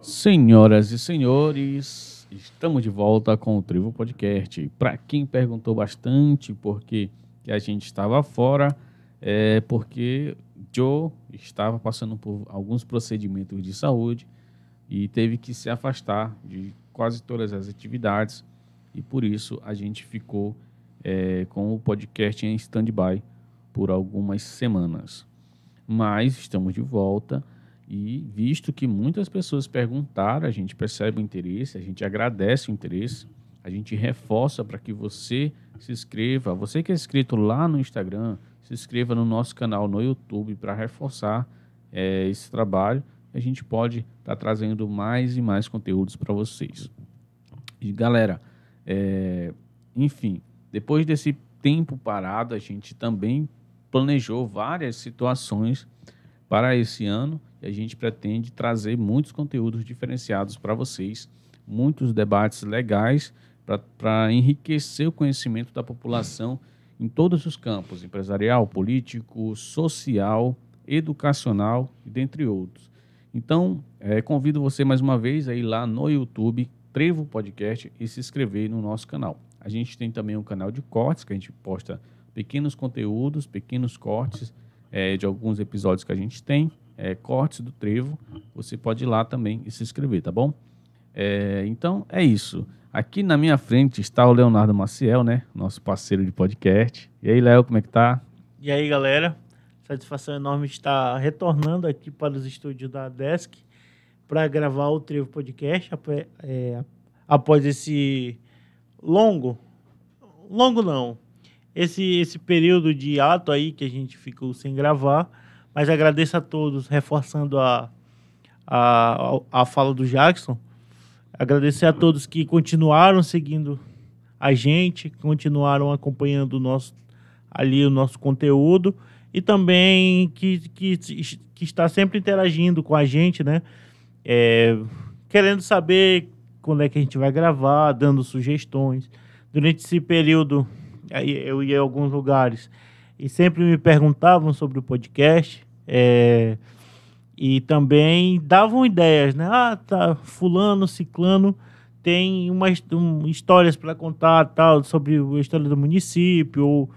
Senhoras e senhores, estamos de volta com o Trevo Podcast. Para quem perguntou bastante por que a gente estava fora, é porque Joe estava passando por alguns procedimentos de saúde e teve que se afastar de quase todas as atividades, e por isso a gente ficou com o podcast em stand-by por algumas semanas. Mas estamos de volta. E visto que muitas pessoas perguntaram, a gente percebe o interesse, a gente agradece o interesse, a gente reforça para que você se inscreva. Você que é inscrito lá no Instagram, se inscreva no nosso canal no YouTube para reforçar esse trabalho. A gente pode estar trazendo mais e mais conteúdos para vocês. E galera, enfim, depois desse tempo parado, a gente também planejou várias situações para esse ano, e a gente pretende trazer muitos conteúdos diferenciados para vocês, muitos debates legais para enriquecer o conhecimento da população em todos os campos, empresarial, político, social, educacional e dentre outros. Então, convido você mais uma vez a ir lá no YouTube, Trevo Podcast, e se inscrever no nosso canal. A gente tem também um canal de cortes, que a gente posta pequenos conteúdos, pequenos cortes, de alguns episódios que a gente tem, cortes do Trevo. Você pode ir lá também e se inscrever, tá bom? Então, é isso. Aqui na minha frente está o Leonardo Maciel, né? Nosso parceiro de podcast. E aí, Léo, como é que tá? E aí, galera? Satisfação enorme estar retornando aqui para os estúdios da Desk para gravar o Trevo Podcast após esse longo não, esse período de ato aí que a gente ficou sem gravar, mas agradeço a todos, reforçando a fala do Jackson, agradecer a todos que continuaram seguindo a gente, continuaram acompanhando o nosso conteúdo, e também que está sempre interagindo com a gente, né? Querendo saber quando é que a gente vai gravar, dando sugestões. Durante esse período, eu ia a alguns lugares e sempre me perguntavam sobre o podcast, e também davam ideias, né? Tá, fulano, ciclano tem histórias para contar, tal, sobre a história do município,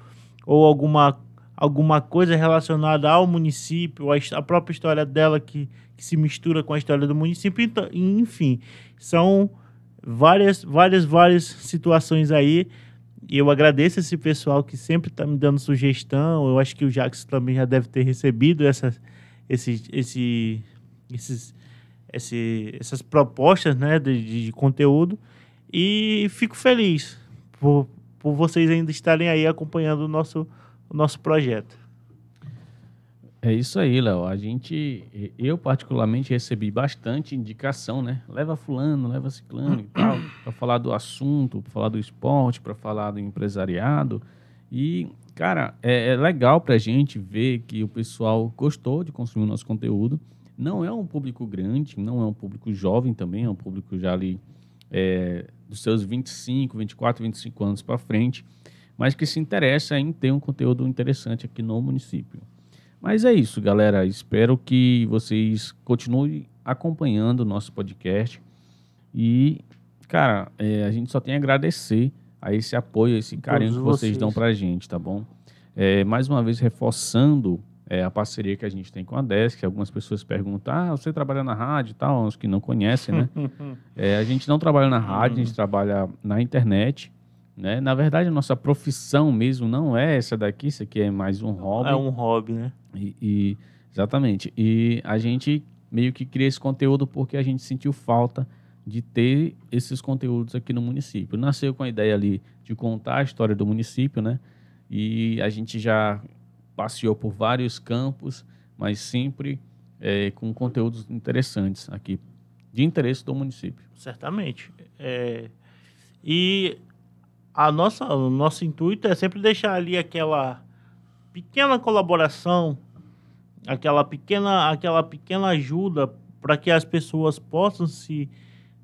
ou alguma coisa relacionada ao município, a própria história dela que se mistura com a história do município. Então, enfim, são várias situações aí. E eu agradeço esse pessoal que sempre está me dando sugestão. Eu acho que o Jackson também já deve ter recebido essas propostas, né, de conteúdo. E fico feliz por vocês ainda estarem aí acompanhando o nosso projeto. É isso aí, Léo. Eu particularmente recebi bastante indicação, né? Leva fulano, leva ciclano e tal, para falar do assunto, para falar do esporte, para falar do empresariado. E, cara, é legal pra gente ver que o pessoal gostou de consumir o nosso conteúdo. Não é um público grande, não é um público jovem também, é um público já ali dos seus 25, 24, 25 anos para frente, mas que se interessa em ter um conteúdo interessante aqui no município. Mas é isso, galera. Espero que vocês continuem acompanhando o nosso podcast. E, cara, a gente só tem a agradecer a esse apoio, esse carinho que vocês dão pra gente, tá bom? Mais uma vez, reforçando a parceria que a gente tem com a Desk. Algumas pessoas perguntam, você trabalha na rádio e tal, uns que não conhecem, né? A gente não trabalha na rádio, a gente trabalha na internet, né? Na verdade, a nossa profissão mesmo não é essa daqui, isso aqui é mais um hobby. É um hobby, né? Exatamente. E a gente meio que cria esse conteúdo porque a gente sentiu falta de ter esses conteúdos aqui no município. Nasceu com a ideia ali de contar a história do município, né? E a gente já passeou por vários campos, mas sempre com conteúdos interessantes aqui, de interesse do município. Certamente. E o nosso intuito é sempre deixar ali aquela pequena colaboração, aquela pequena ajuda para que as pessoas possam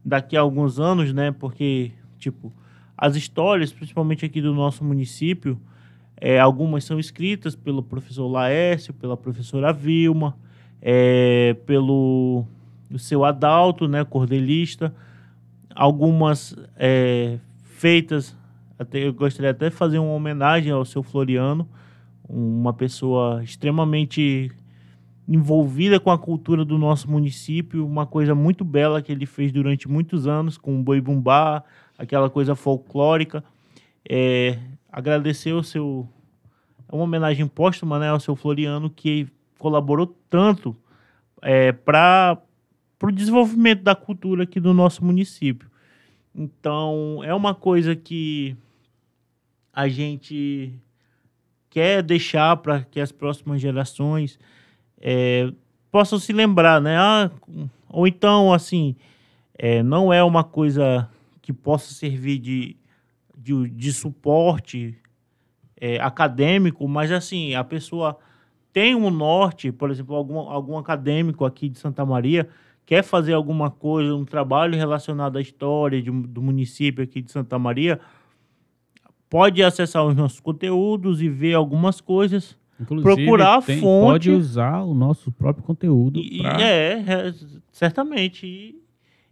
daqui a alguns anos, né? Porque, tipo, as histórias, principalmente aqui do nosso município, algumas são escritas pelo professor Laércio, pela professora Vilma, pelo o seu Adalto, né, cordelista, algumas feitas, eu gostaria até de fazer uma homenagem ao seu Floriano, uma pessoa extremamente envolvida com a cultura do nosso município, uma coisa muito bela que ele fez durante muitos anos com o boi bumbá, aquela coisa folclórica. Agradecer uma homenagem póstuma, né, ao seu Floriano, que colaborou tanto para o desenvolvimento da cultura aqui do nosso município. Então, é uma coisa que a gente quer deixar para que as próximas gerações possam se lembrar, né? Ou então, assim, não é uma coisa que possa servir de suporte acadêmico, mas, assim, a pessoa tem um norte, por exemplo, algum acadêmico aqui de Santa Maria quer fazer alguma coisa, um trabalho relacionado à história do município aqui de Santa Maria, pode acessar os nossos conteúdos e ver algumas coisas. Inclusive, procurar a fonte. Pode usar o nosso próprio conteúdo. Certamente.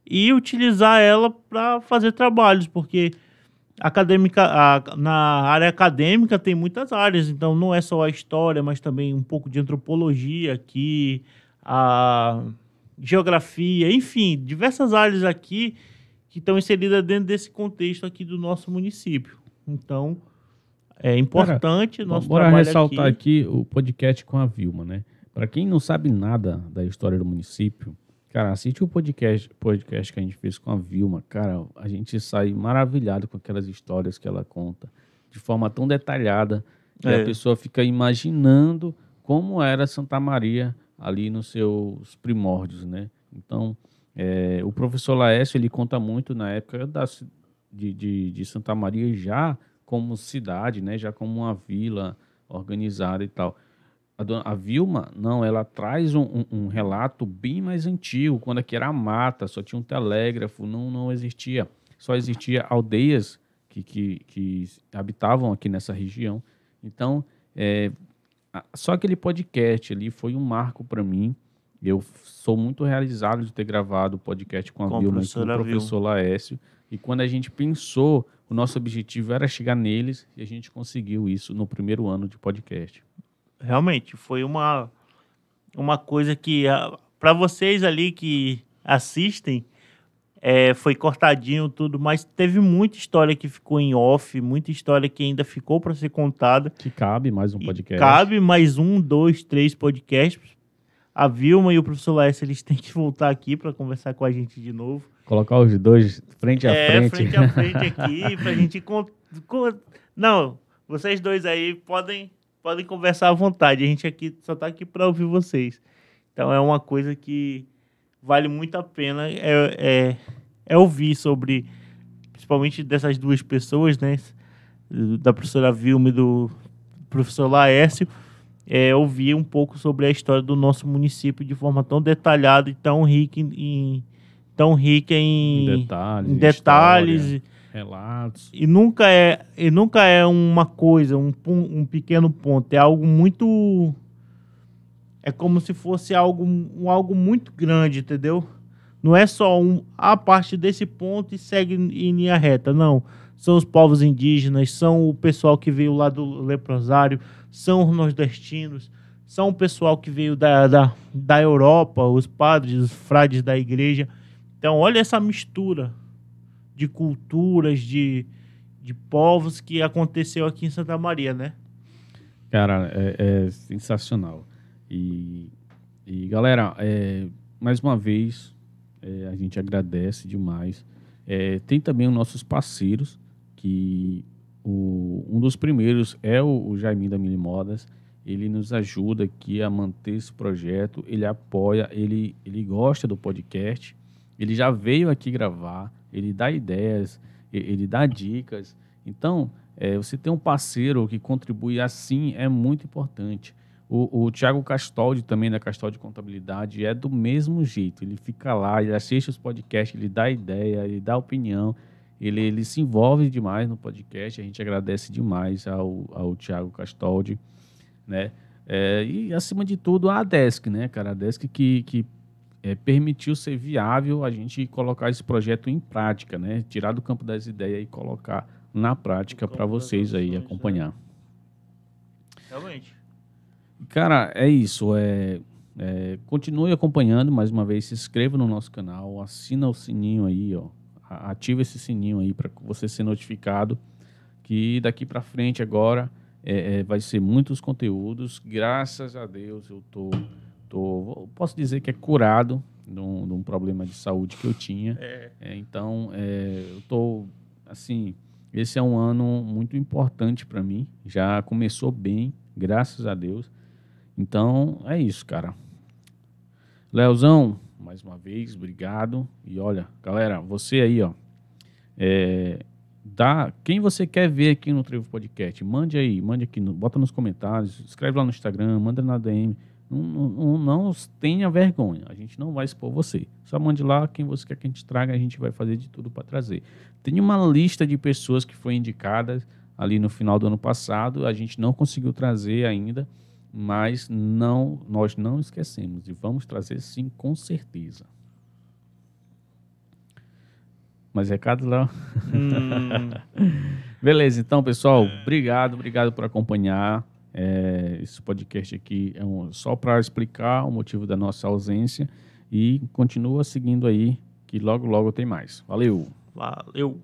E utilizar ela para fazer trabalhos, porque na área acadêmica tem muitas áreas, então não é só a história, mas também um pouco de antropologia aqui, a geografia, enfim, diversas áreas aqui que estão inseridas dentro desse contexto aqui do nosso município. Então, é importante nosso trabalho aqui. Bora ressaltar aqui o podcast com a Vilma, né? Para quem não sabe nada da história do município, cara, assiste o podcast que a gente fez com a Vilma. Cara, a gente sai maravilhado com aquelas histórias que ela conta, de forma tão detalhada, que a pessoa fica imaginando como era Santa Maria ali nos seus primórdios, né? Então, o professor Laércio, ele conta muito na época de Santa Maria já como cidade, né? Já como uma vila organizada e tal. A Vilma, não, ela traz um relato bem mais antigo, quando aqui era mata, só tinha um telégrafo, não existia. Só existia aldeias que habitavam aqui nessa região. Então, só aquele podcast ali foi um marco para mim. Eu sou muito realizado de ter gravado o podcast com a Vilma e com o professor Laércio. E quando a gente pensou, o nosso objetivo era chegar neles, e a gente conseguiu isso no primeiro ano de podcast. Realmente, foi uma coisa que, para vocês ali que assistem, foi cortadinho tudo, mas teve muita história que ficou em off, muita história que ainda ficou para ser contada. Que cabe mais um podcast. Cabe mais 1, 2, 3 podcasts. A Vilma e o professor Laércio, eles têm que voltar aqui para conversar com a gente de novo. Colocar os dois frente a frente. Frente a frente aqui, pra gente... Não, vocês dois aí podem conversar à vontade. A gente aqui só tá aqui para ouvir vocês. Então é uma coisa que vale muito a pena ouvir sobre, principalmente dessas duas pessoas, né? Da professora Vilma e do professor Laércio, ouvir um pouco sobre a história do nosso município de forma tão detalhada e tão rica em detalhes, história, relatos. E nunca é uma coisa, um pequeno ponto. É algo muito... É como se fosse algo muito grande, entendeu? Não é só a parte desse ponto e segue em linha reta, não. São os povos indígenas, são o pessoal que veio lá do leprosário, são os nordestinos, são o pessoal que veio da Europa, os padres, os frades da igreja. Então, olha essa mistura de culturas, de povos que aconteceu aqui em Santa Maria, né? Cara, é sensacional. E galera, mais uma vez, a gente agradece demais. Tem também os nossos parceiros, que um dos primeiros é o Jaiminho da Mili Modas. Ele nos ajuda aqui a manter esse projeto, ele apoia, ele gosta do podcast, ele já veio aqui gravar, ele dá ideias, ele dá dicas. Então, você ter um parceiro que contribui assim é muito importante. O Thiago Castoldi, também da Castoldi Contabilidade, é do mesmo jeito. Ele fica lá, ele assiste os podcasts, ele dá ideia, ele dá opinião, ele se envolve demais no podcast. A gente agradece demais ao Thiago Castoldi, né? E, acima de tudo, a Desk, né, cara? A Desk que permitiu ser viável a gente colocar esse projeto em prática, né? Tirar do campo das ideias e colocar na prática para vocês aí acompanhar. Realmente. Cara, é isso. Continue acompanhando, mais uma vez, se inscreva no nosso canal, assina o sininho aí, ó. Ativa esse sininho aí para você ser notificado que daqui para frente agora vai ser muitos conteúdos. Graças a Deus eu posso dizer que é curado de um problema de saúde que eu tinha. Então, eu tô assim, esse é um ano muito importante para mim. Já começou bem, graças a Deus. Então, é isso, cara. Leozão, mais uma vez, obrigado. E olha, galera, você aí, ó, quem você quer ver aqui no Trevo Podcast, mande aqui, bota nos comentários, escreve lá no Instagram, manda na DM. Não tenha vergonha, a gente não vai expor você. Só mande lá quem você quer que a gente traga, a gente vai fazer de tudo para trazer. Tem uma lista de pessoas que foi indicadas ali no final do ano passado, a gente não conseguiu trazer ainda, mas nós não esquecemos e vamos trazer sim, com certeza. Mais recado, Léo? Beleza, então, pessoal, obrigado por acompanhar. Esse podcast aqui só para explicar o motivo da nossa ausência e continua seguindo aí, que logo tem mais. Valeu! Valeu!